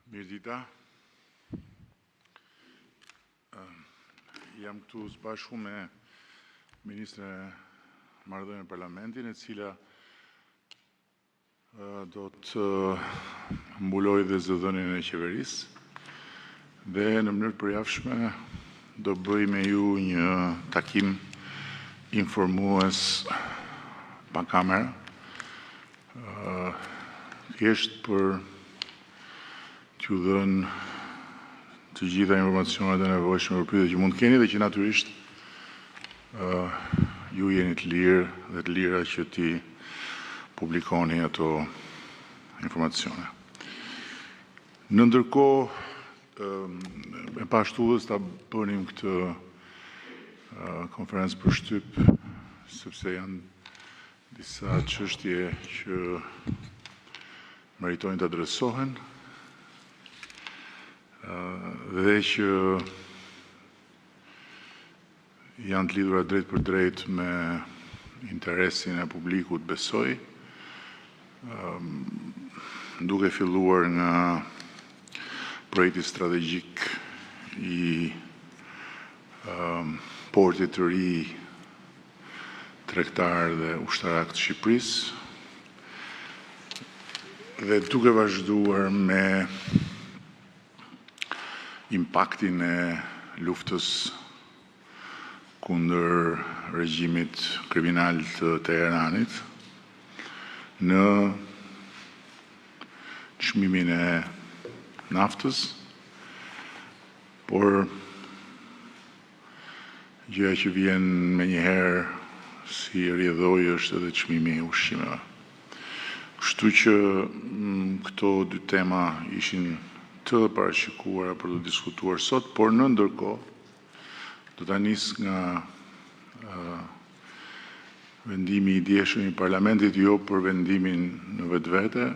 Mirdita, jam këtu së bashku me Ministre Marrëdhënie e Parlamentit, e cila do të mbuloj dhe zëdhënien e qeverisë dhe në mënyrë të përjashme do bëj me ju një takim informues pa kamera, thjesht për t'ju dhënë të gjitha informacionet e nevojshme për pyetjet që mund të keni dhe që natyrisht ju jeni të lirë dhe të lira që ti publikoni ato informacione. Në ndërkohë, e pashtullës ta bënim këtë konferencë për shtyp, sepse janë disa çështje që meritojnë të adresohen dhe që janë të lidhura drejt për drejt me interesin e publikut, besoj, duke filluar nga projekti strategjik i portit të ri tregtar dhe ushtarak të Shqipërisë dhe duke vazhduar me impaktin e luftës kundër regjimit kriminal të Teheranit në çmimin e naftës, por gjëja që vjen menjëherë si rrjedhoj është edhe çmimi i ushqimeve. Kështu që këto dy tema ishin të parashikuara për të diskutuar sot, por në ndërkohë do ta nis nga vendimi i dieshëm i Parlamentit, jo për vendimin në vetvete,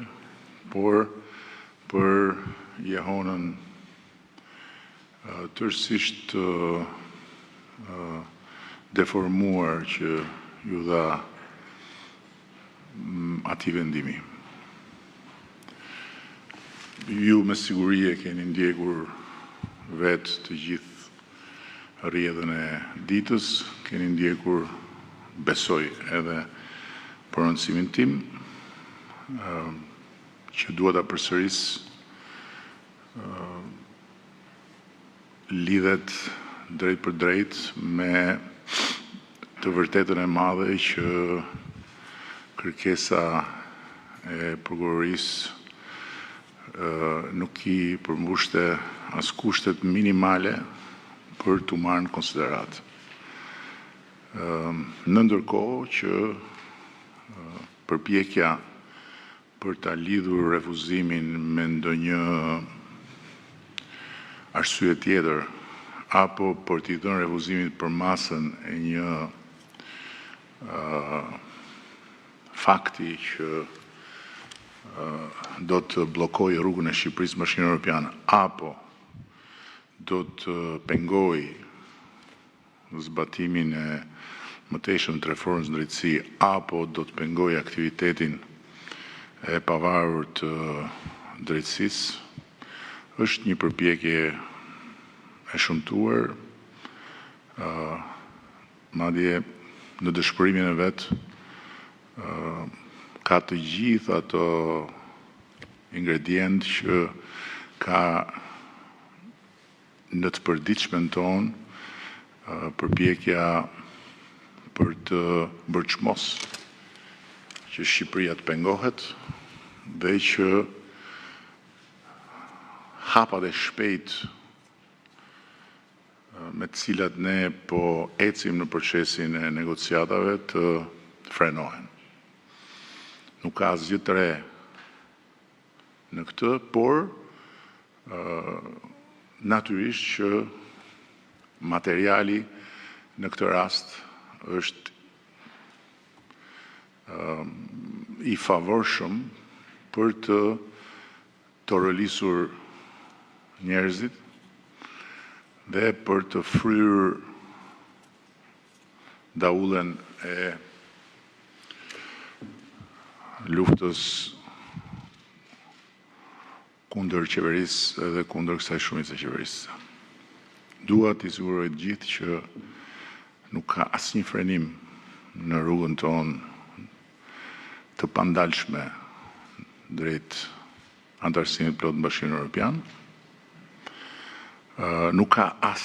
por për jehonën tërësisht deformuar që ju dha atij vendimi. Ju me siguri e keni ndjekur vetë të gjithë rrjedhën e ditës, keni ndjekur, besoj, edhe prononcimin tim, që dua ta përsëris, lidhet drejt për drejt me të vërtetën e madhe që kërkesa e prokurorisë nuk i përmbushte as kushtet minimale për t'u marrë në konsiderat. Në ndërkohë që përpjekja për ta lidhur refuzimin me ndonjë arsye tjetër apo për t'i dhënë refuzimit për masën e një fakti që do të bllokojë rrugën e Shqipërisë në Bashkinë Evropiane apo do të pengoj zbatimin e mëtejshëm të reformës në drejtësi apo do të pengoj aktivitetin e pavarur të drejtësisë, është një përpjekje e shëmtuar, madje në dëshpërimin e vet ka të gjithë ato ingredient që ka në të përditshmen tonë përpjekja për të bërë çmos që Shqipëria të pengohet dhe që hapat e shpejt me të cilat ne po ecim në procesin e negociatave të frenohen. Nuk ka asgjë të re në këtë, por natyrisht që materiali në këtë rast është i favorshëm për të torëlisur njerëzit dhe për të fryrë daullën e luftës kundër qeverisë edhe kundër kësaj shumice qeverisë. Dua t'i siguroj të gjithë që nuk ka asnjë frenim në rrugën tonë të pandalshme drejt antarësimit plot në Bashkimin Evropian. Nuk ka as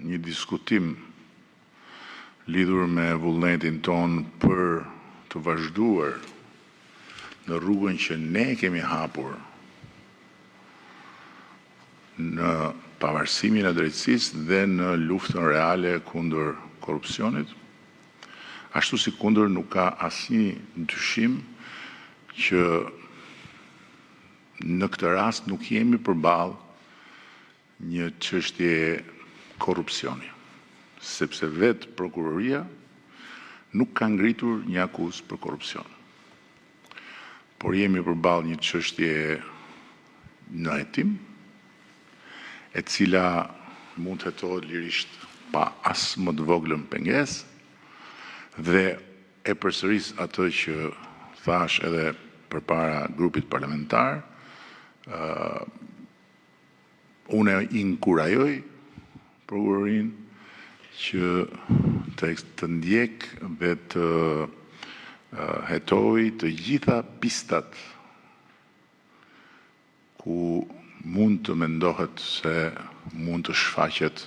një diskutim lidhur me vullnetin ton për të vazhduar në rrugën që ne kemi hapur në pavarësimin e drejtësisë dhe në luftën reale kundër korrupsionit, ashtu si kundër nuk ka asnjë dyshim që në këtë rast nuk jemi përballë një çështje korrupsioni, sepse vetë prokuroria nuk ka ngritur një akuzë për korrupsion. Por jemi përballë një çështje në hetim, e cila mund të hetohet lirisht pa as më të voglën pengesë, dhe e përsëris atë që thash edhe përpara grupit parlamentar, unë inkurajoj prokurorinë që të ndjek dhe të hetoj të gjitha pistat ku mund të mendohet se mund të shfaqet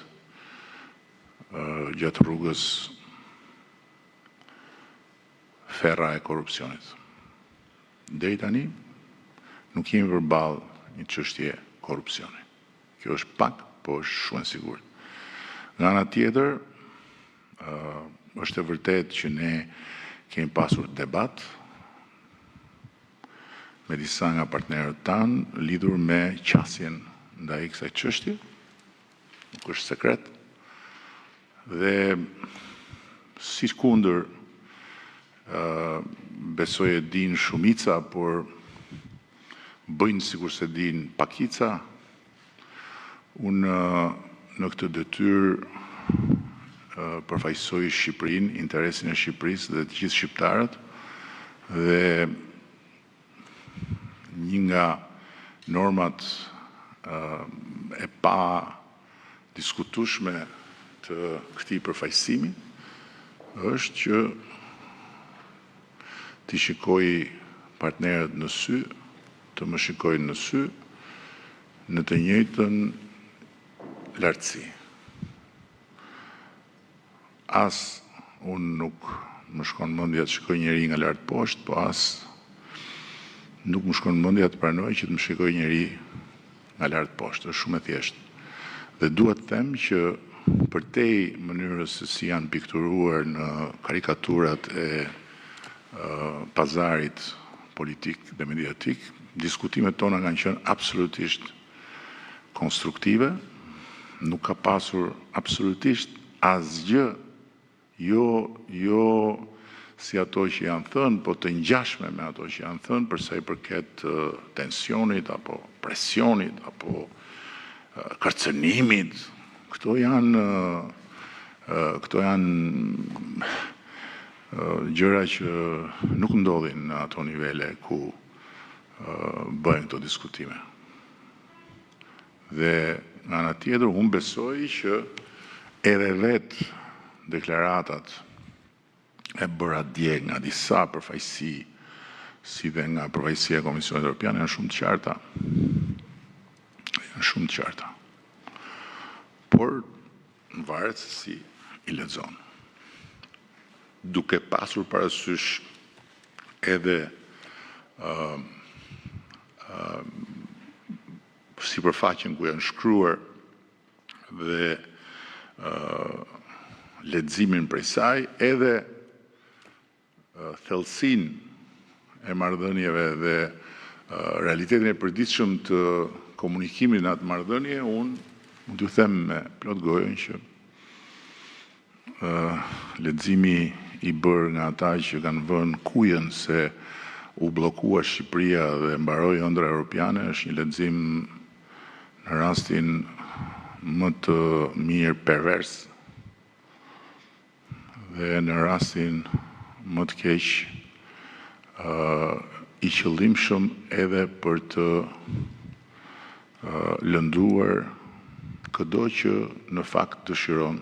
gjatë rrugës ferra e korrupsionit. Deri tani nuk jemi përballë një çështje korrupsioni. Kjo është pak, po është shumë e sigurt. Nga ana tjetër, është e vërtetë që ne kemi pasur debat me disa nga partnerët tanë lidhur me qasjen ndaj kësaj çështje, nuk është sekret, dhe si kundër besoj e din shumica, por bëjnë sikur se din pakica. Unë në këtë detyrë përfaqësoj Shqipërinë, interesin e Shqipërisë dhe të gjithë shqiptarët, dhe një nga normat e pa diskutueshme të këtij përfaqësimi është që t'i shikoj partnerët në sy, të më shikojnë në sy, në të njëjtën lartësi. As unë nuk më shkon mendja të shikoj njëri nga lart poshtë, po as nuk më shkon mendja të pranoj që të më shikoj njëri nga lart poshtë, është shumë e thjeshtë. Dhe dua të them që përtej mënyrës se si janë pikturuar në karikaturat e pazarit politik dhe mediatik, diskutimet tona kanë qenë absolutisht konstruktive, nuk ka pasur absolutisht asgjë, jo si ato që janë thënë, po të ngjashme me ato që janë thënë për sa i përket tensionit apo presionit apo kërcënimit. Këto janë gjëra që nuk ndodhin në ato nivele ku bëjnë këto diskutime. Dhe nga ana tjetër, unë besoj që edhe vetë deklaratat e bëra dje nga disa përfaqësi, si dhe nga përfaqësia e Komisionit Evropian, janë shumë të qarta. Janë shumë të qarta. Por varet se si i lexon. Duke pasur parasysh edhe sipërfaqen ku janë shkruar dhe leximin prej saj, edhe thellësinë e marrëdhënieve dhe realitetin e përditshëm të komunikimit në atë marrëdhënie, unë mund t'ju them me plot gojën që leximi i bërë nga ata që kanë vënë kujën se u bllokua Shqipëria dhe mbaroi ëndra europiane është një lexim në rastin më të mirë pervers dhe në rastin më të keq i qëllimshëm edhe për të lënduar këdo që në fakt dëshiron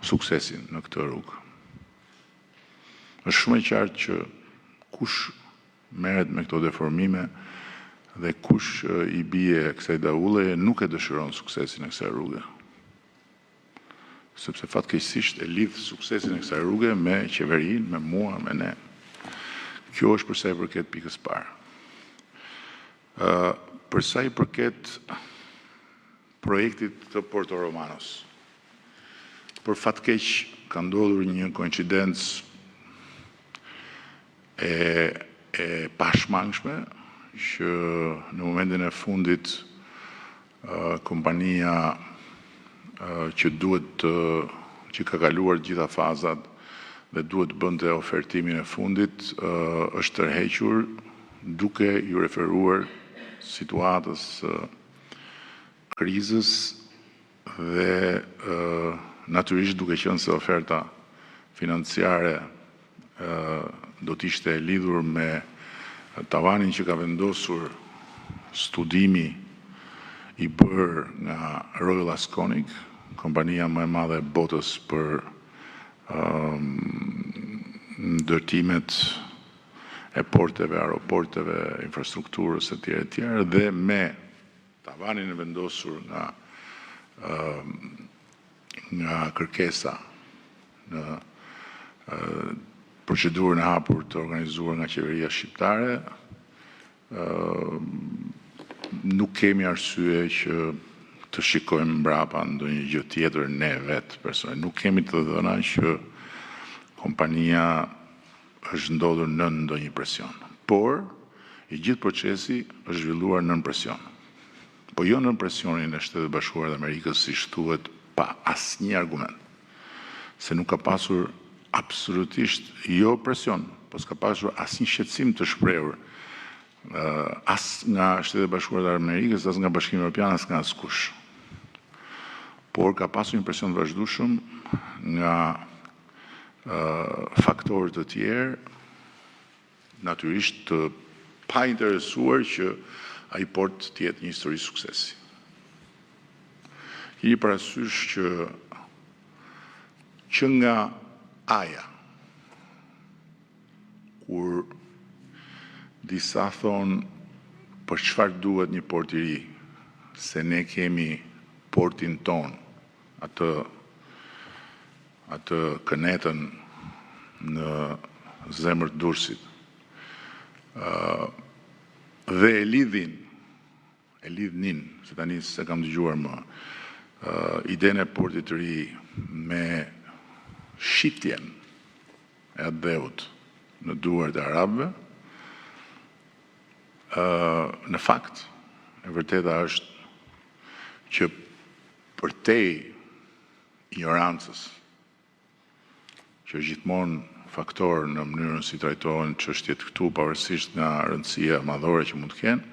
suksesin në këtë rrugë. Është shumë e qartë që kush merret me këto deformime dhe kush i bie kësaj daulleje nuk e dëshiron suksesin e kësaj rruge. Sepse fatkeqësisht e lidh suksesin e kësaj rruge me qeverinë, me mua, me ne. Kjo është për sa i përket pikës parë. Për sa i përket projektit të Porto Romanos, për fatkeq ka ndodhur një koincidencë e pashmangshme që në momentin e fundit kompania që ka kaluar gjitha fazat dhe duhet bënte ofertimin e fundit është tërhequr duke ju referuar situatës krizës dhe natyrisht duke qenë se oferta financiare do t'ishte lidhur me tavanin që ka vendosur studimi i bërë nga Royal Asconic, kompania më e madhe e botës për ndërtimet e porteve, aeroporteve, infrastrukturës e tjere, dhe me tavanin e vendosur nga kërkesa në procedurën e hapur të organizuar nga qeveria shqiptare, nuk kemi arsye që të shikojmë mbrapa ndonjë gjë tjetër ne vetë personalisht. Nuk kemi të dhëna që kompania është ndodhur nën ndonjë presion. Por, i gjithë procesi është zhvilluar nën presion. Po jo nën presionin e Shtetit Bashkuar të Amerikës, si thuhet, pa asnjë argument. Se nuk ka pasur absolutisht jo presion, po s'ka pasur asnjë shqetësim të shprehur as nga Shtetet Bashkuara të Amerikës, as nga Bashkimi Evropian, as nga askush. Por ka pasur një presion të vazhdueshëm nga faktorë të tjerë, natyrisht të pa interesuar që ai port të jetë një histori suksesi. Keni parasysh që nga aja, kur disa thonë për çfarë duhet një port i ri, se ne kemi portin ton, atë kënetën në zemër të Durrësit, dhe e lidhnin, se tani se kam dëgjuar më, idenë e portit të ri me shitjen e atë dheut në duart e arabëve, në fakt, e vërteta është që përtej ignorancës, që është gjithmonë faktor në mënyrën si trajtohen çështjet këtu, pavarësisht nga rëndësia madhore që mund të kenë,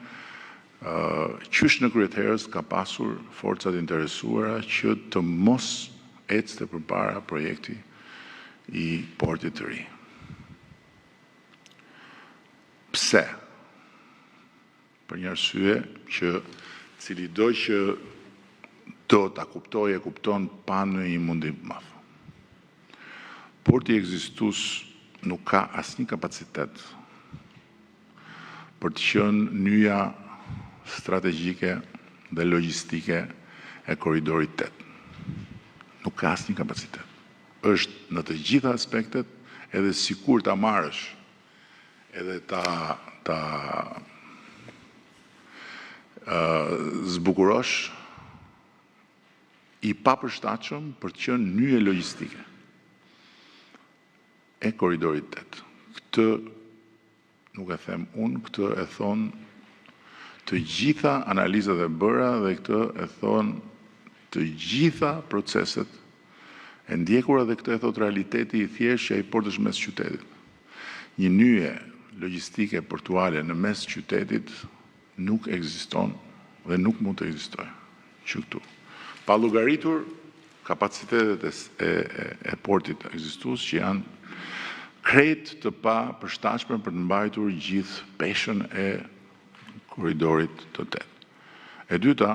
qysh në kryeterës ka pasur forcat interesuara që të mos ecte përpara projekti i portit të ri. Pse? Për një arsye që cili do që do ta kuptoj e kupton pa në një mundim të madh. Porti ekzistus nuk ka asnjë kapacitet për të qenë nyja strategjike dhe logjistike e korridorit 8. Nuk ka asnjë kapacitet. Është në të gjitha aspektet, edhe sikur ta marrësh edhe ta zbukurosh, i papërshtatshëm për të qenë nyje logjistike e korridorit 8. Këtë nuk e them unë, këtë e thonë të gjitha analizat e bëra dhe këtë e thonë të gjitha proceset e ndjekura dhe këtë e thot realiteti i thjeshtë që ai port është mes qytetit. Një nyje logjistike portuale në mes qytetit nuk ekziston dhe nuk mund të ekzistojë që këtu. Pa llogaritur kapacitetet e portit ekzistues që janë krejt të pa përshtatshme për të mbajtur gjithë peshën e korridorit të 8. E dyta,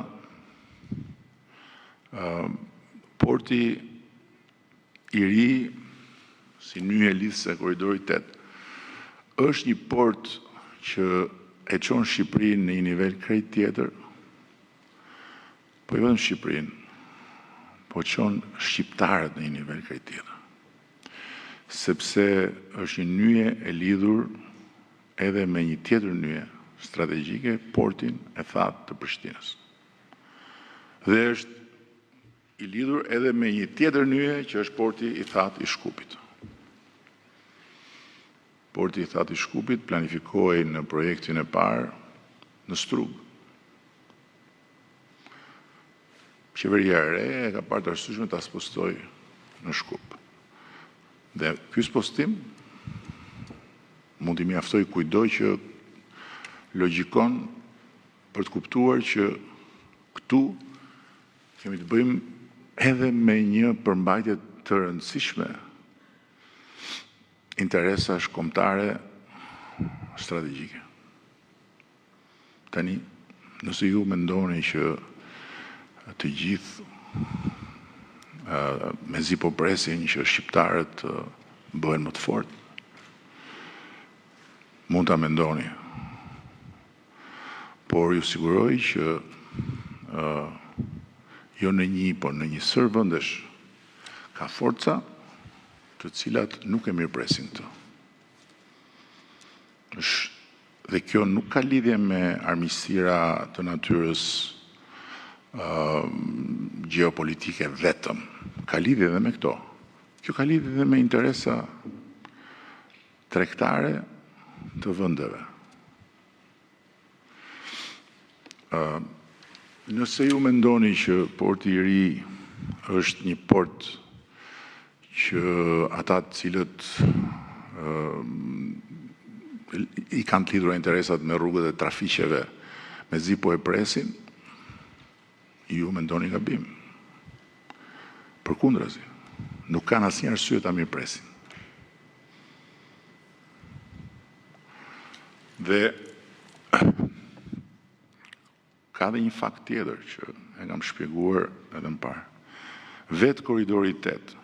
porti i ri, si nyje lidhëse e korridorit 8, është një port që e çon Shqipërinë në një nivel krejt tjetër, po jo vetëm Shqipërinë, po çon shqiptarët në një nivel krejt tjetër. Sepse është një nyje e lidhur edhe me një tjetër nyje strategjike, portin e thatë të Prishtinës. Dhe është i lidhur edhe me një tjetër nyje që është porti i thatë i Shkupit. Porti i thatë i Shkupit planifikohej në projektin e parë në Strugë. Qeveria e re e ka parë të arsyeshme ta spostoj në Shkup. Dhe ky spostim mund t'i mjaftoj kujdo që logjikon për të kuptuar që këtu kemi të bëjmë edhe me një përmbajtje të rëndësishme interesash kombëtare strategjike. Tani, nëse ju mendoni që të gjithë mezi po presin që shqiptarët bëhen më të fortë, mund ta mendoni. Por ju siguroj që jo në një, por në një sër vendesh ka forca të cilat nuk e mirëpresin këtë. Dhe kjo nuk ka lidhje me armiqësira të natyrës gjeopolitike vetëm. Ka lidhje edhe me këto. Kjo ka lidhje edhe me interesa tregtare të vendeve. Nëse ju mendoni që porti i ri është një port që ata të cilët i kanë të lidhura interesat me rrugët e trafiqeve mezi po e presin, ju mendoni gabim. Përkundrazi, nuk kanë asnjë arsye ta mirëpresin. Dhe ka dhe një fakt tjetër që e kam shpjeguar edhe më parë. Vetë korridori 8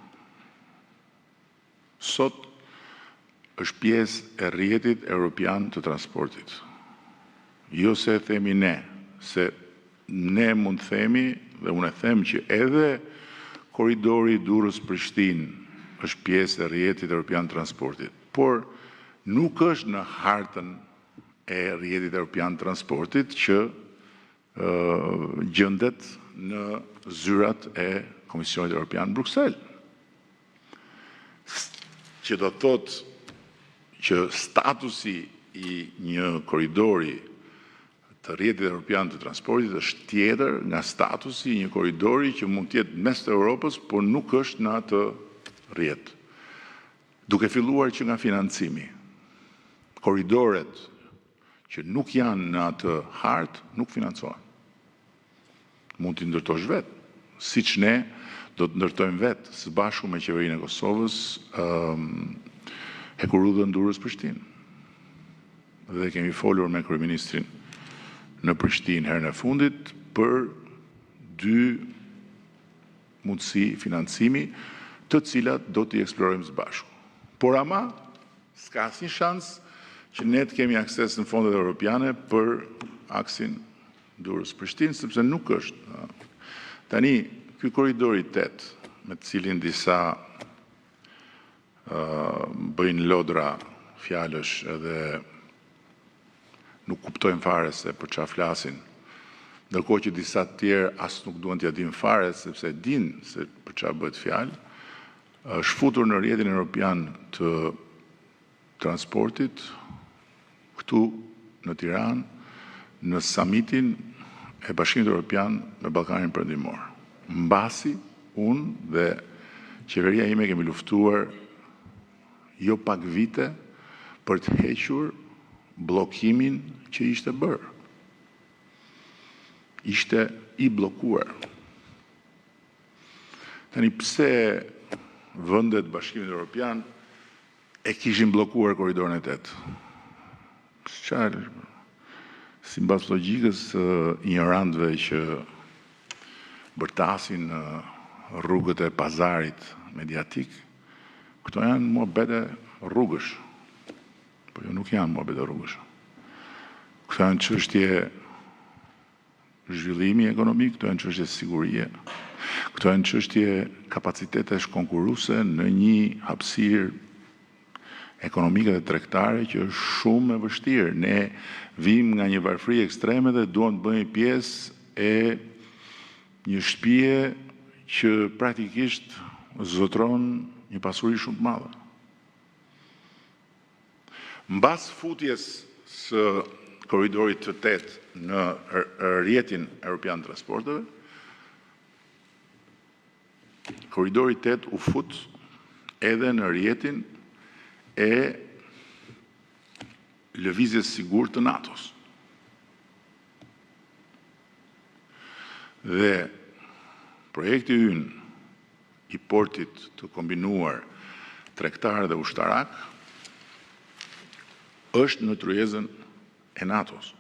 sot është pjesë e rrjetit evropian të transportit. Jo se e themi ne, se ne mund themi, dhe unë e them që edhe korridori Durrës-Prishtinë është pjesë e rrjetit evropian të transportit, por nuk është në hartën e rrjetit evropian të transportit që gjendet në zyrat e Komisionit Evropian në Bruksel. Që do të thotë që statusi i një korridori të rrjetit evropian të transportit është tjetër nga statusi i një korridori që mund të jetë mes të Europës, por nuk është në atë rrjet. Duke filluar që nga financimi. Korridoret që nuk janë në atë hartë nuk financohen. Mund t'i ndërtosh vetë, siç ne do të ndërtojmë vetë së bashku me qeverinë e Kosovës hekurudhën Durrës-Prishtinë. Dhe kemi folur me kryeministrin në Prishtinë herën e fundit për 2 mundësi financimi të cilat do t'i eksplorojmë së bashku. Por ama, s'ka asnjë shans që ne të kemi akses në fondet europiane për aksin Durrës-Prishtinë, sepse nuk është. Tani, ky korridori 8, me të cilin disa bëjnë lodra fjalësh edhe nuk kuptojnë fare se për çfarë flasin, ndërkohë që disa të tjerë as nuk duan t'ia dinë fare sepse dinë se për çfarë bëhet fjalë, është futur në rrjetin evropian të transportit këtu në Tiranë në samitin e Bashkimit Evropian me Ballkanin Perëndimor. Mbasi unë dhe qeveria ime kemi luftuar jo pak vite për të hequr bllokimin që ishte bërë. Ishte i bllokuar. Tani pse vendet Bashkimit Evropian e kishin bllokuar korridorin e 8? sipas logjikës ignorantëve që bërtasin në rrugët e pazarit mediatik, këto janë muhabete rrugësh, por jo nuk janë muhabete rrugësh. Këto janë çështje zhvillimi ekonomik, këto janë çështje sigurie, këto janë çështje kapacitetesh konkurruese në një hapësirë ekonomike dhe tregtare që është shumë e vështirë. Ne vim nga një varfëri ekstreme dhe duam të bëjmë pjesë e një shtëpie që praktikisht zotron një pasuri shumë të madhe. Mbas futjes së korridorit të 8 në rrjetin evropian të transporteve, korridori 8 u fut edhe në rrjetin e lëvizjes sigurt të NATO-s. Dhe projekti ynë i portit të kombinuar tregtar dhe ushtarak është në tryezën e NATO-s.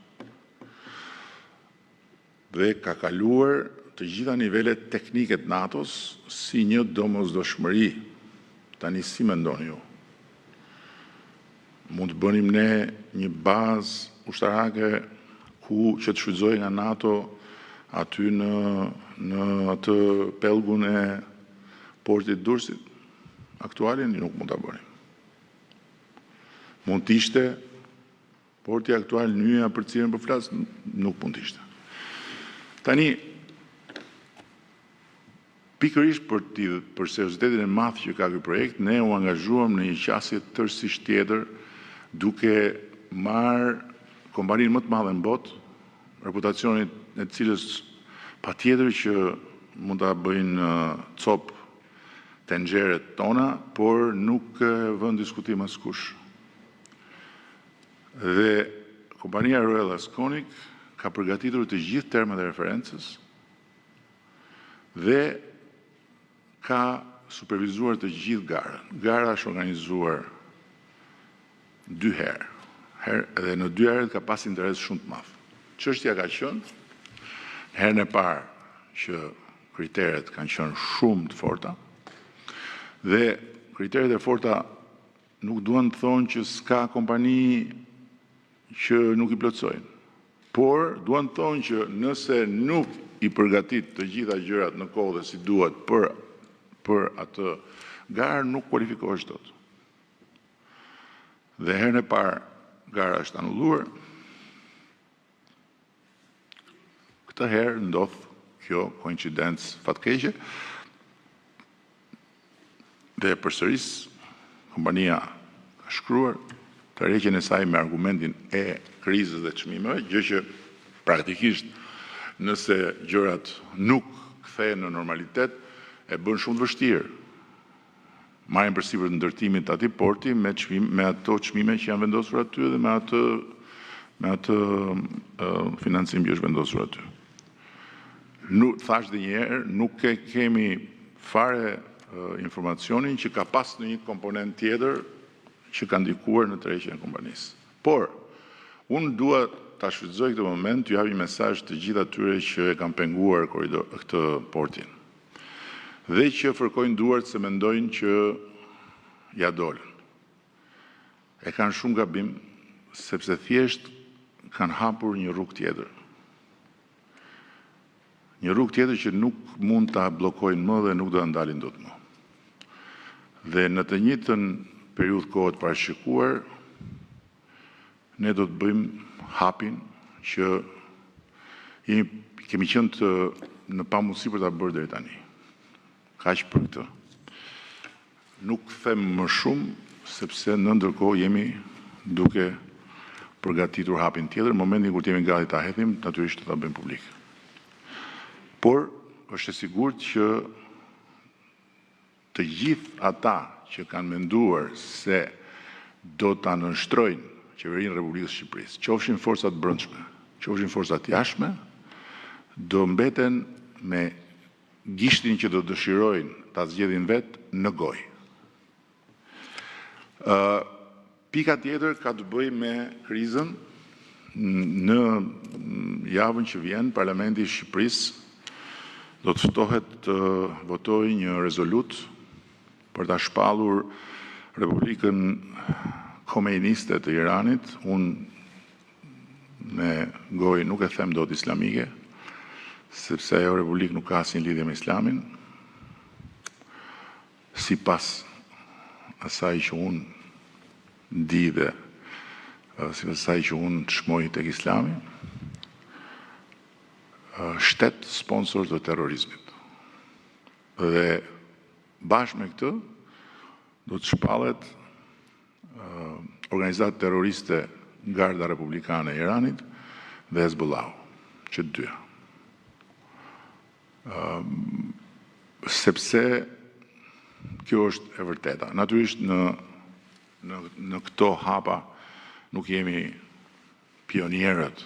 Dhe ka kaluar të gjitha nivelet teknike të NATO-s si një domosdoshmëri. Tani si mendoni ju? Mund të bënim ne një bazë ushtarake që të shfrytëzohej nga NATO aty në atë pellgun e portit Durrësit aktualin? Nuk mund ta bënim. Mund të ishte porti aktual nyja për cilën po flas? Nuk mund të ishte. Tani, pikërisht për seriozitetin e madh që ka ky projekt, ne u angazhuam në një qasje tërësisht tjetër, duke marrë kompaninë më të madhe në botë, reputacionin e cilës patjetër që mund ta bëjnë cop tenxheret tona, por nuk vën diskutim askush. Dhe kompania Royal Asconic ka përgatitur të gjithë termat e referencës dhe ka supervizuar të gjithë garën. Gara është organizuar 2 herë, dhe në 2 herët ka pas interes shumë të madh. Çështja ka qenë, herën e parë që kriteret kanë qenë shumë të forta, dhe kriteret e forta nuk duan të thonë që s'ka kompani që nuk i plotësojnë, por duan të thonë që nëse nuk i përgatit të gjitha gjërat në kohë dhe si duhet për atë garë, nuk kualifikohesh dot. Dhe herën e parë gara është anulluar. Këtë herë ndodh kjo koincidencë fatkeqe dhe përsëris kompania ka shkruar tërheqjen e saj me argumentin e krizës dhe çmimeve, gjë që praktikisht nëse gjërat nuk kthehen në normalitet e bën shumë të vështirë. Marrin përsipër të ndërtimit të atij porti me ato çmime që janë vendosur aty dhe me atë financim që është vendosur aty. Nuk thash edhe një herë, nuk kemi fare informacionin që ka pas në një komponent tjetër që ka ndikuar në tërheqjen e kompanisë. Por unë dua ta shfrytëzoj këtë moment t'ju jap një mesazh të gjithë atyre që e kanë penguar këtë portin dhe që fërkojnë duart se mendojnë që ja dolën. E kanë shumë gabim, sepse thjesht kanë hapur një rrugë tjetër. Një rrugë tjetër që nuk mund ta bllokojnë më dhe nuk do ta ndalin dot më. Dhe në të njëjtën periudhë kohë të parashikuar, ne do të bëjmë hapin që kemi qenë në pamundësi për ta bërë deri tani. Kaq për këtë. Nuk them më shumë, sepse në ndërkohë jemi duke përgatitur hapin tjetër, në momentin kur jemi gati ta hedhim, natyrisht ta bëjmë publik. Por është e sigurt që të gjithë ata që kanë menduar se do ta nënshtrojnë qeverinë e Republikës së Shqipërisë, qofshin forcat brendshme, qofshin forcat jashtme, do mbeten me gishtin që do dëshirojnë ta zgjedhin vetë në gojë. Pika tjetër ka të bëjë me krizën në javën që vjen, Parlamenti i Shqipërisë do të ftohet të votojë një rezolut për ta shpallur Republikën Komeiniste të Iranit. Unë me gojë nuk e them dot islamike, sepse ajo Republikë nuk ka asnjë lidhje me Islamin. Sipas asaj që unë di dhe sipas asaj që unë çmoj tek Islami, shtet sponsor të terrorizmit. Dhe bashkë me këtë do të shpallet organizatë terroriste Garda Republikane e Iranit dhe Hezbollahu, që të dyja. Sepse kjo është e vërteta. Natyrisht në këto hapa nuk jemi pionierët,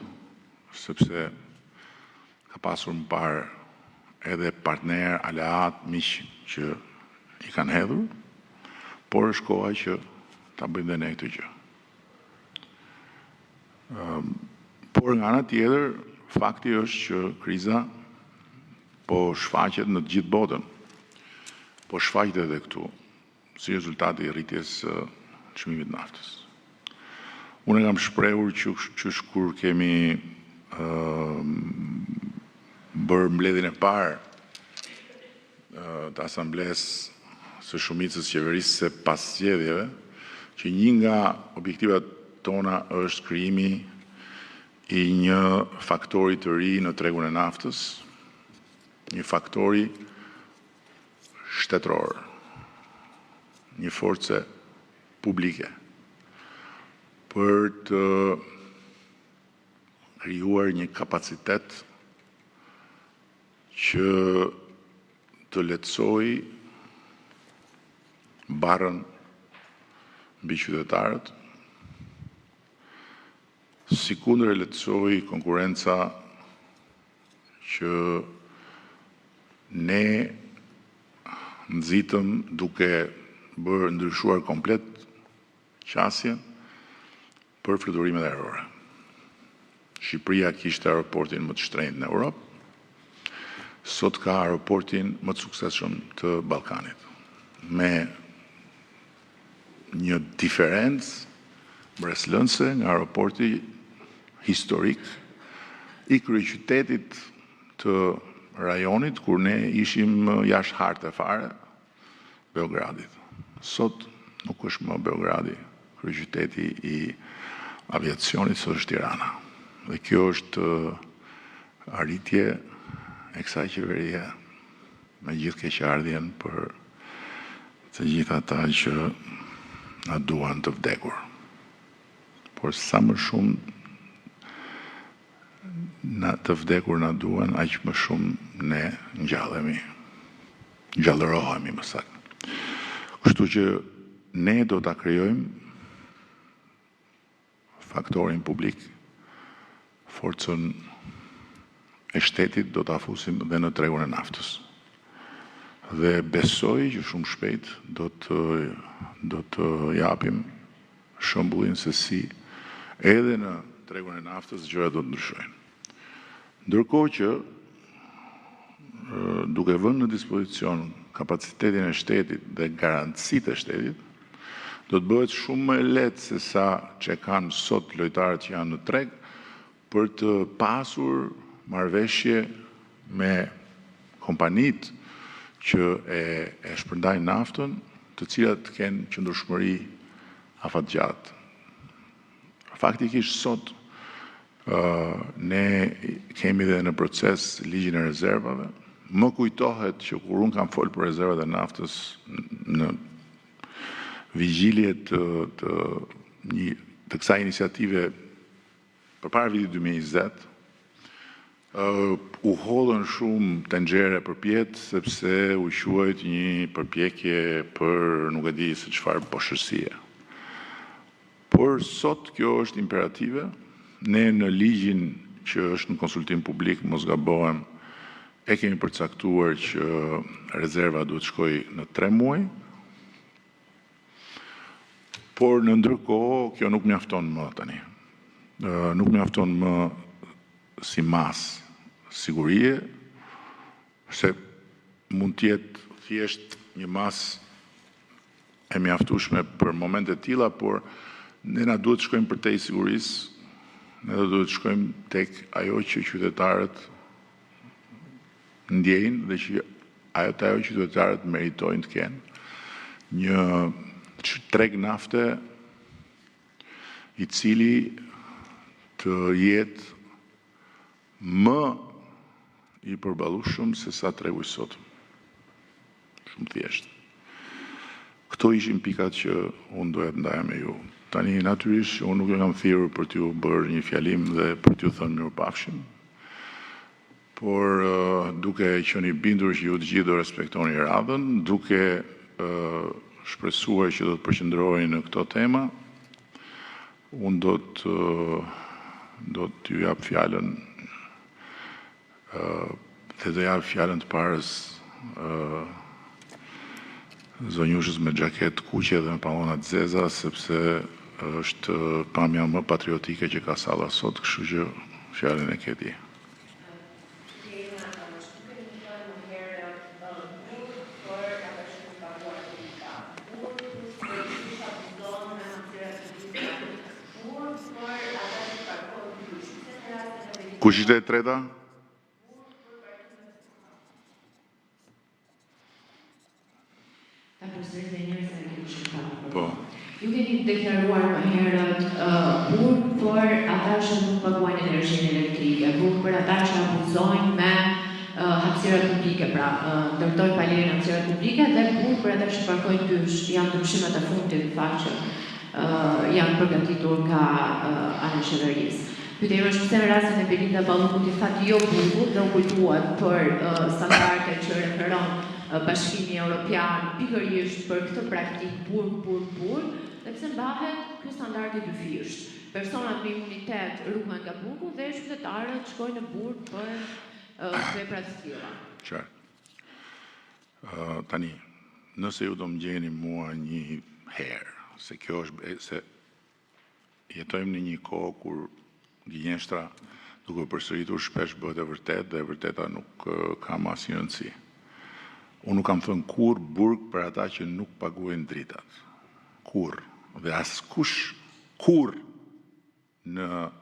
sepse ka pasur më parë edhe partner, aleat, miq që i kanë hedhur, por është koha që ta bëjmë dhe ne këtë gjë. Por nga ana tjetër, fakti është që kriza po shfaqet në të gjithë botën, po shfaqet edhe këtu, si rezultati i rritjes së çmimit të naftës. Unë kam shprehur që kur kemi bërë mbledhjen e parë të asamblesë së shumicës qeverisë pas zgjedhjeve, që një nga objektivat tona është krijimi i një faktori të ri në tregun e naftës, një faktori shtetëror, një force publike, për të krijuar një kapacitet që të lehtësojë barrën mbi qytetarët, sikundër e lehtësojë konkurenca që ne nxitëm duke bërë ndryshuar komplet qasjen për fluturimet ajrore. Shqipëria kishte aeroportin më të shtrenjtë në Europë, sot ka aeroportin më të suksesshëm të Ballkanit, me një diferencë breslënse nga aeroporti historik i kryeqytetit të rajonit, kur ne ishim jashtë harte fare, Beogradit. Sot nuk është më Beogradi kryeqyteti i aviacionit, sot është Tirana. Dhe kjo është arritje e kësaj qeverie, me gjithë keqardhjen për të gjithë ata që na duan të vdekur. Por sa më shumë të vdekur na duan, aq më shumë ne ngjallemi, gjallërohemi më saktë. Kështu që ne do ta krijojmë faktorin publik, forcën e shtetit do ta fusim dhe në tregun e naftës. Dhe besoj që shumë shpejt do të japim shembullin se si edhe në tregun e naftës gjërat do të ndryshojnë. Ndërkohë që duke vënë në dispozicion kapacitetin e shtetit dhe garancitë e shtetit, do të bëhet shumë më lehtë se sa që kanë sot lojtarët që janë në treg për të pasur marrëveshje me kompanitë që e shpërndajnë naftën, të cilat kenë qëndrueshmëri afatgjatë. Faktikisht sot ne kemi dhe në proces ligjin e rezervave. Më kujtohet që kur unë kam folë për rezervat e naftës në vigjilje të kësaj iniciative përpara vitit 2020, u hodhën shumë tenxhere përpjet, sepse u quajt një përpjekje për nuk e di se çfarë boshësie. Por sot kjo është imperative. Ne në ligjin që është në konsultim publik, mos gabohem, e kemi përcaktuar që rezerva duhet shkojë në 3 muaj, por në ndërkohë kjo nuk mjafton më tani. nuk mjafton më si mas sigurie, se mund t'jetë thjesht një mas e mjaftueshme për momente tilla, por ne na duhet të shkojmë përtej sigurisë, ne duhet të shkojmë tek ajo që qytetarët ndjejnë dhe që ajo qytetarët meritojnë të kenë. Një treg nafte i cili të jetë më i përballueshëm se sa tregu i sot. Shumë thjesht. Këto ishin pikat që unë doja të ndaja me ju. Tani natyrisht unë nuk jam thirrur për t'ju bërë një fjalim dhe për t'ju thënë mirupafshim, por duke qenë i bindur që ju të gjithë do respektoni radhën, duke shpresuar që do të përqendroheni në këto tema, unë do t'ju jap fjalën dhe do jap fjalën të parës zonjushës me xhaketë kuqe dhe me pantallona të zeza, sepse është pamja më patriotike që ka salla sot, kështu që fjalën e ke ti. Kush ishte e treta? Po. Ju keni deklaruar më herët burg për ata që nuk paguajnë energjinë elektrike, burg për ata që abuzojnë me hapësirat publike, pra ndërtojnë palëre në hapësirat publike, dhe burg për ata që parkojnë pysh, janë ndryshimet e fundit në fakt që janë përgatitur nga ana e qeverisë. Pyetja është pse në rastin e Belinda Ballukut i thatë jo burgut dhe u kujtuat për standardet që referon Bashkimi Evropian pikërisht për këtë praktik burg, dhe pse mbahet ky standard i dyfisht. Personat me imunitet ruhen nga burgu dhe qytetarët shkojnë në burg për vepra të tilla. Qartë. Tani, nëse ju do më gjeni mua një herë, se kjo është se jetojmë në një kohë kur gënjeshtra duke përsëritur shpesh bëhet e vërtetë dhe e vërteta nuk ka më asnjë rëndësi. Unë nuk kam thënë kur burg për ata që nuk paguajnë dritat. Kur. Dhe askush kur në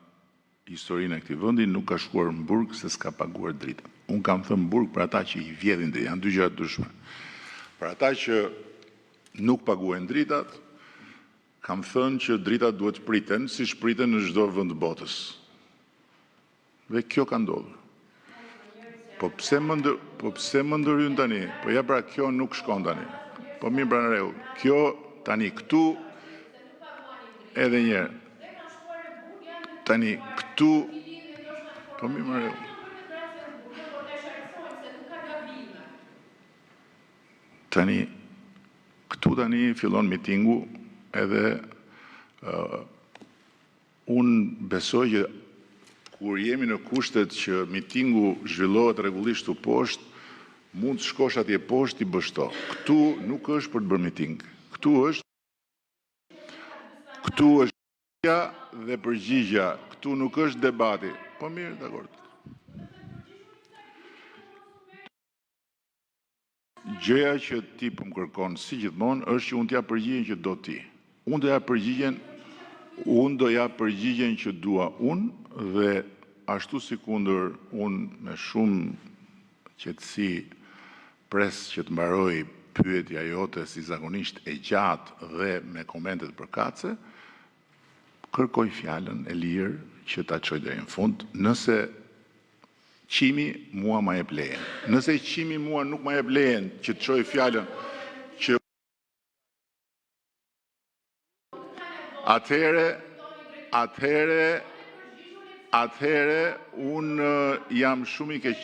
historinë e këtij vendi nuk ka shkuar në burg se s'ka paguar dritat. Unë kam thënë burg për ata që i vjedhin dritat, janë dy gjëra të ndryshme. Për ata që nuk paguajnë dritat, kam thënë që dritat duhet priten, siç priten në çdo vend të botës. Dhe kjo ka ndodhur. Po pse më ndërhyn tani? Po ja pra kjo nuk shkon tani. Po mirë pra në rregull. Kjo tani këtu edhe një herë. Tani këtu po mirë më rregull. Tani këtu tani fillon mitingu edhe unë besoj që kur jemi në kushtet që mitingu zhvillohet rregullisht u poshtë, mund të shkosh atje poshtë i bësh to. Këtu nuk është për të bërë miting. Këtu është dhe përgjigja. Këtu nuk është debati. Po mirë, dakor. Gjëja që ti po më kërkon si gjithmonë është që unë t'ja përgjigjen që do ti. Unë do ja përgjigjen që dua unë dhe ashtu sikundër unë me shumë qetësi pres që të mbaroj pyetja jote si zakonisht e gjatë dhe me komentet përkatëse, kërkoj fjalën e lirë që ta çoj deri në fund, nëse qimi mua ma jep lejen. Nëse qimi mua nuk ma jep lejen që të çoj fjalën që Atëhere, unë jam shumë i keq.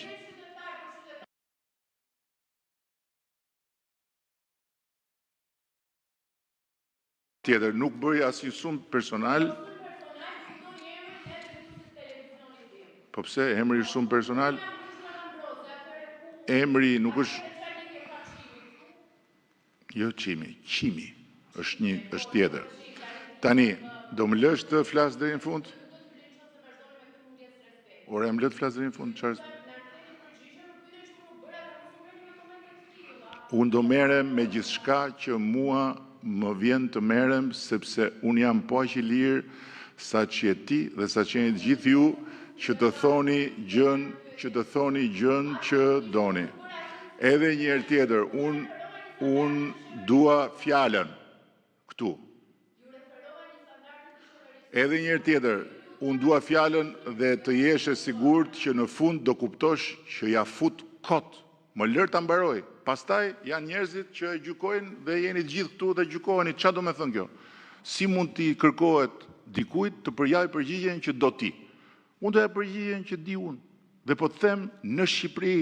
Tjetër, nuk bëj asnjë sum personal. Po pse, emri është shumë personal? Emri nuk është... Jo qimi, është tjetër. Tani, do më lësh të flas deri në fund? Ore, më lë të flas deri në fund, çfarë? Unë do merrem me gjithçka që mua më vjen të merrem, sepse unë jam po aq i lirë sa që je ti dhe sa që jeni të gjithë ju që të thoni gjën që doni. Edhe një herë tjetër, unë dua fjalën këtu. Edhe një herë tjetër, unë dua fjalën dhe të jesh e sigurt që në fund do kuptosh që ja fut kot. Më lër ta mbaroj. Pastaj janë njerëzit që e gjykojnë dhe jeni të gjithë këtu dhe gjykoheni. Çfarë do të thënë kjo? Si mund t'i kërkohet dikujt të përjavë përgjigjen që do ti? Unë do ja përgjigjen që di unë. Dhe po të them, në Shqipëri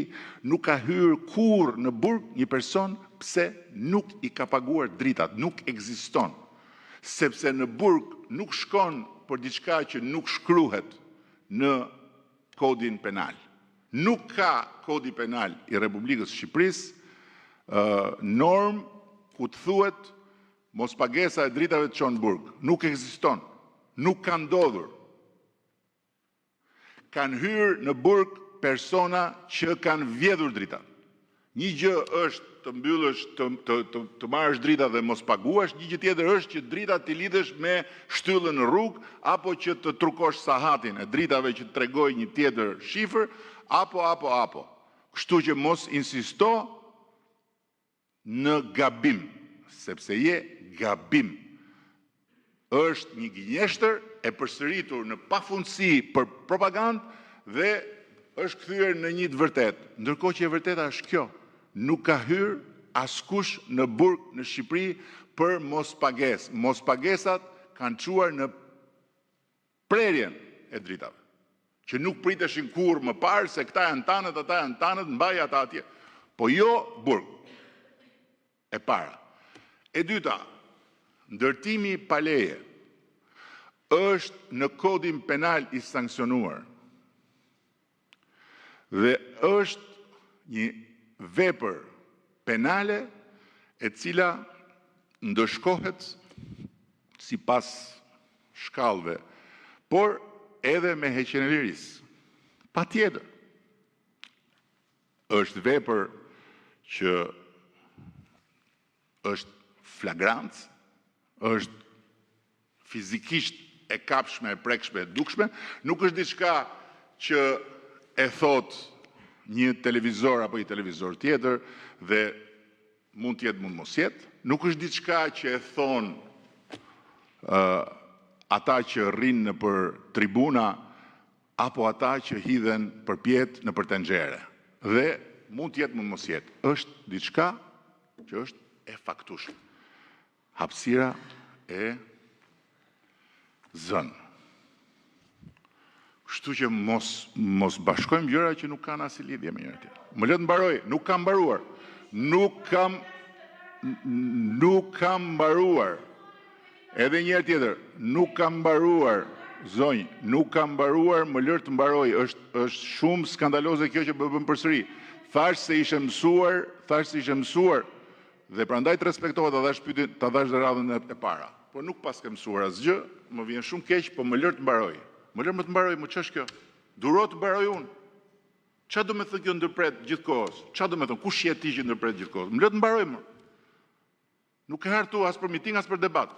nuk ka hyrë kur në burg një person pse nuk i ka paguar dritat, nuk ekziston. Sepse në burg nuk shkon për diçka që nuk shkruhet në kodin penal. Nuk ka kodi penal i Republikës Shqipërisë norm ku të thuhet mos pagesa e dritave të çon burg. Nuk ekziston. Nuk ka ndodhur. Kanë hyrë në burg persona që kanë vjedhur dritat. Një gjë është të mbyllësh, të marrësh drita dhe mos paguash, një gjë tjetër është që dritat t'i lidhësh me shtyllën në rrugë, apo që të trukosh sahatin e dritave që të tregoj një tjetër shifër, apo. Kështu që mos insisto në gabim, sepse je gabim. Është një gënjeshtër e përsëritur në pafundësi për propagandë dhe është kthyer në një të vërtetë. Ndërkohë që e vërteta është kjo, nuk ka hyrë askush në burg në Shqipëri për mospagesë. Mospagesat kanë çuar në prerjen e dritave, që nuk priteshin kurrë më parë se këta janë tanët, ata janë tanët, mbaj ata atje. Po jo burg. E para. E dyta, ndërtimi pa leje është në kodin penal i sanksionuar dhe është një vepër penale e cila ndëshkohet sipas shkallëve, por edhe me heqjen e lirisë. Patjetër. Është vepër që është flagrant, është fizikisht e kapshme, e prekshme, e dukshme, nuk është diçka që e thot një televizor apo një televizor tjetër dhe mund tjetë, mund mos jetë, nuk është diçka që e thon ata që rrinë në për tribuna apo ata që hidhen përpjet në për tenxhere. Dhe mund tjetë, mund mos jetë. Është diçka që është e faktushme. Hapësira e zënë. Kështu që mos bashkojmë gjëra që nuk kanë asnjë lidhje me njëra tjetrën. Më le të mbaroj, nuk kam mbaruar. Nuk kam mbaruar. Edhe një herë tjetër, nuk kam mbaruar, zonjë, nuk kam mbaruar, më lër të mbaroj, është shumë skandaloze kjo që bën përsëri. Thash se ishe mësuar, dhe prandaj të respektohet ta dhash dhe radhën e para. Po nuk pas ke mësuar asgjë, më vjen shumë keq, po më lër të mbaroj. Më lër më të mbaroj, më ç'është kjo? Duro të mbaroj unë. Ç'a do të thotë kjo ndërpret gjithkohës? Ç'a do të thonë? Kush je ti që ndërpret gjithkohës? Më lër të mbaroj më. Nuk e hartu as për miting as për debat.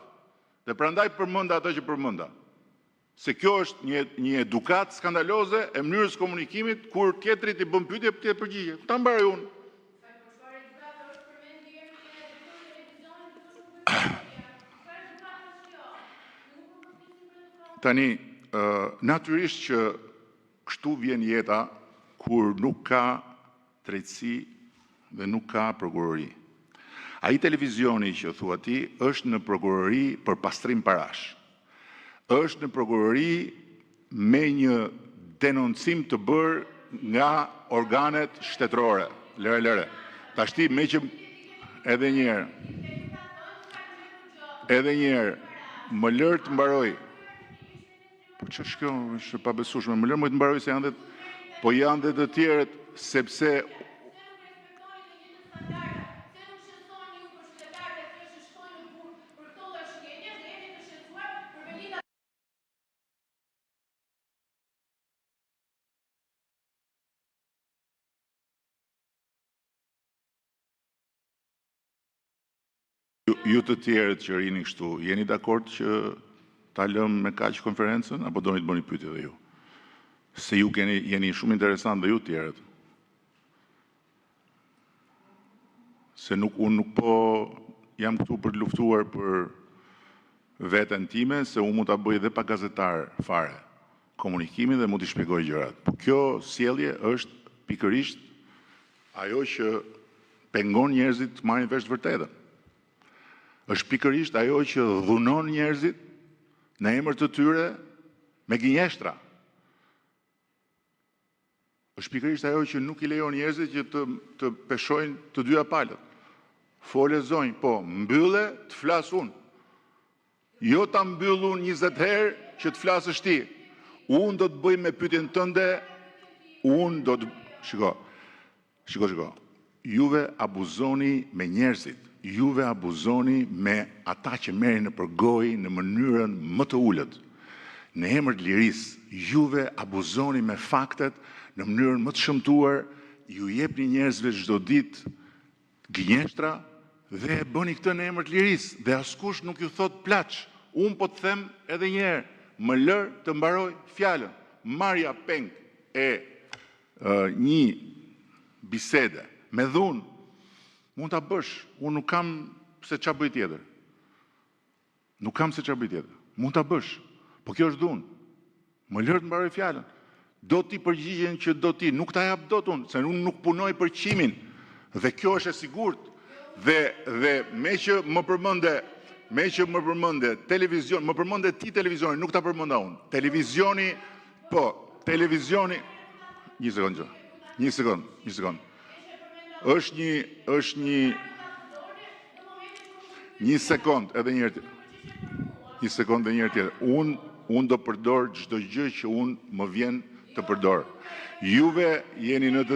Dhe prandaj përmenda ato që përmenda. Se kjo është një edukat skandaloze e mënyrës komunikimit kur tjetrit i bën pyetje për të përgjigje. Ta mbaroj unë. Tani, natyrisht që kështu vjen jeta kur nuk ka drejtësi dhe nuk ka prokurori. Ai televizioni që thua ti është në prokurori për pastrim parash. Është në prokurori me një denoncim të bërë nga organet shtetërore. Lëre. Tashti me që edhe një herë, më lër të mbaroj. Po ç'është kjo, është pa besueshme. Më lër më të mbaroj se janë dhe të tjerët, sepse Ju të tjerët që rini kështu, jeni dakord që ta lëm me kaq konferencën, apo doni të bëni pyetje dhe ju? Se ju jeni shumë interesant dhe ju të tjerët. Se unë nuk po jam këtu për të luftuar për veten time, se unë mund ta bëj edhe pa gazetar fare komunikimin dhe mund t'i shpjegoj gjërat. Po kjo sjellje është pikërisht ajo që pengon njerëzit të marrin vesh të vërtetën. Është pikërisht ajo që dhunon njerëzit në emër të tyre me gënjeshtra. Është pikërisht ajo që nuk i lejon njerëzit që të peshojnë të dyja palët. Fole zonjë, po, mbylle të flas unë. Jo ta mbyll unë 20 herë që të flasësh ti. Unë do të bëj me pyetjen tënde, unë do të... Shiko. Juve abuzoni me njerëzit. Juve abuzoni me ata që merrin në përgojë në mënyrën më të ulët. Në emër të lirisë, juve abuzoni me faktet në mënyrën më të shëmtuar, ju jepni njerëzve çdo ditë gënjeshtra dhe bëni këtë në emër të lirisë dhe askush nuk ju thot plaç. Unë po të them edhe një herë, më lër të mbaroj fjalën. Marrja peng e një bisede me dhunë mund ta bësh. Unë nuk kam se ç'a bëj tjetër. Mund ta bësh. Po kjo është dhunë. Më lër të mbaroj fjalën. Do t'i përgjigjen që do ti, nuk ta jap dot unë, se unë nuk punoj për qimin. Dhe kjo është e sigurt. Dhe me që më përmende televizion, më përmende ti televizioni, nuk ta përmenda unë. Televizioni, një sekond. Është një sekond, edhe një herë. Një sekond dhe një herë tjetër. Unë do përdor çdo gjë që unë më vjen të përdor. Juve jeni në të...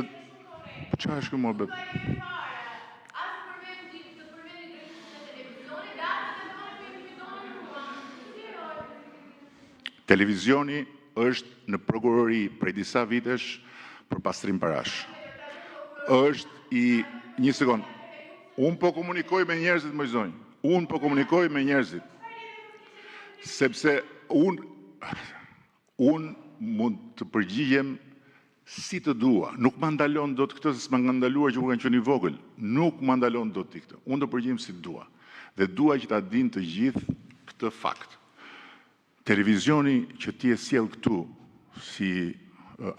Çfarë është kjo mohabet? Televizioni është në prokurori prej disa vitesh për pastrim parash. Një sekond. Unë po komunikoj me njerëzit, më zonjë. Unë po komunikoj me njerëzit. Sepse unë mund të përgjigjem si të dua. Nuk më ndalon do të këtë, se s'ma nga ndaluar që u kanë qenë i vogël. Nuk më ndalon do të këtë. Unë do përgjigjem si të dua. Dhe dua që ta dinë të gjithë këtë fakt. Televizioni që ti e sjell këtu si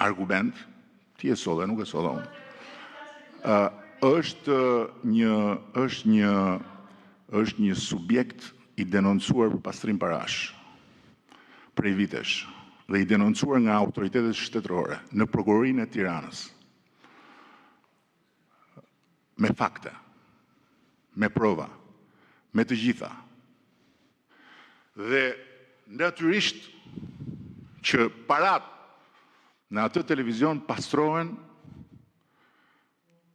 argument, ti e solle, nuk e solla unë. Është një subjekt i denoncuar për pastrim parash prej vitesh dhe i denoncuar nga autoritetet shtetërore në prokurorinë e Tiranës. Me fakte, me prova, me të gjitha. Dhe natyrisht që parat në atë televizion pastrohen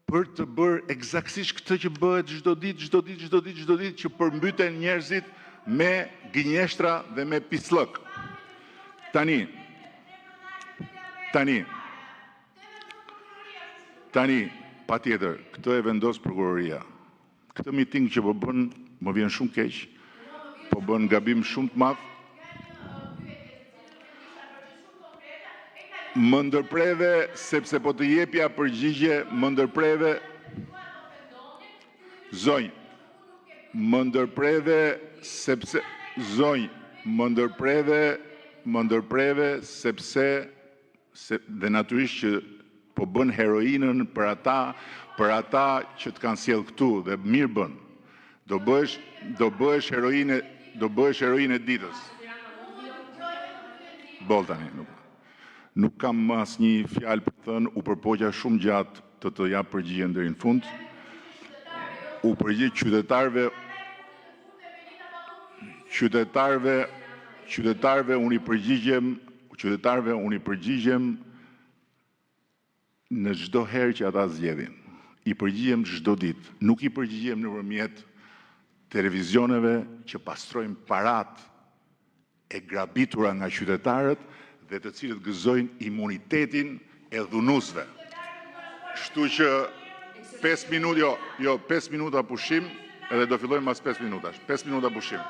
për të bërë eksaktësisht këtë që bëhet çdo ditë që përmbyten njerëzit me gënjeshtra dhe me pislëk. Tani, patjetër, këtë e vendos prokuroria. Këtë miting që po bën, më vjen shumë keq, po bën gabim shumë të madh. Më ndërpreve, sepse po të jepja përgjigje, më ndërpreve, zonjë, më ndërpreve, sepse, zonjë, më ndërpreve, sepse, dhe natyrisht që po bën heroinën për ata që të kanë sjell këtu, dhe mirë bën, do bëhesh heroinë e ditës. Bol tani, nuk kam mas një fjalë për të thënë, u përpoqja shumë gjatë të jap përgjigjen deri në fund. U përgjigj qytetarëve unë i përgjigjem në çdo herë që ata zgjedhin. I përgjigjem çdo ditë, nuk i përgjigjem nëpërmjet televizioneve që pastrojnë parat e grabitura nga qytetarët dhe të cilët gëzojnë imunitetin e dhunuesve. Kështu që 5 minuta pushim. edhe do fillojmë mas 5 minutash. 5 minuta pushim.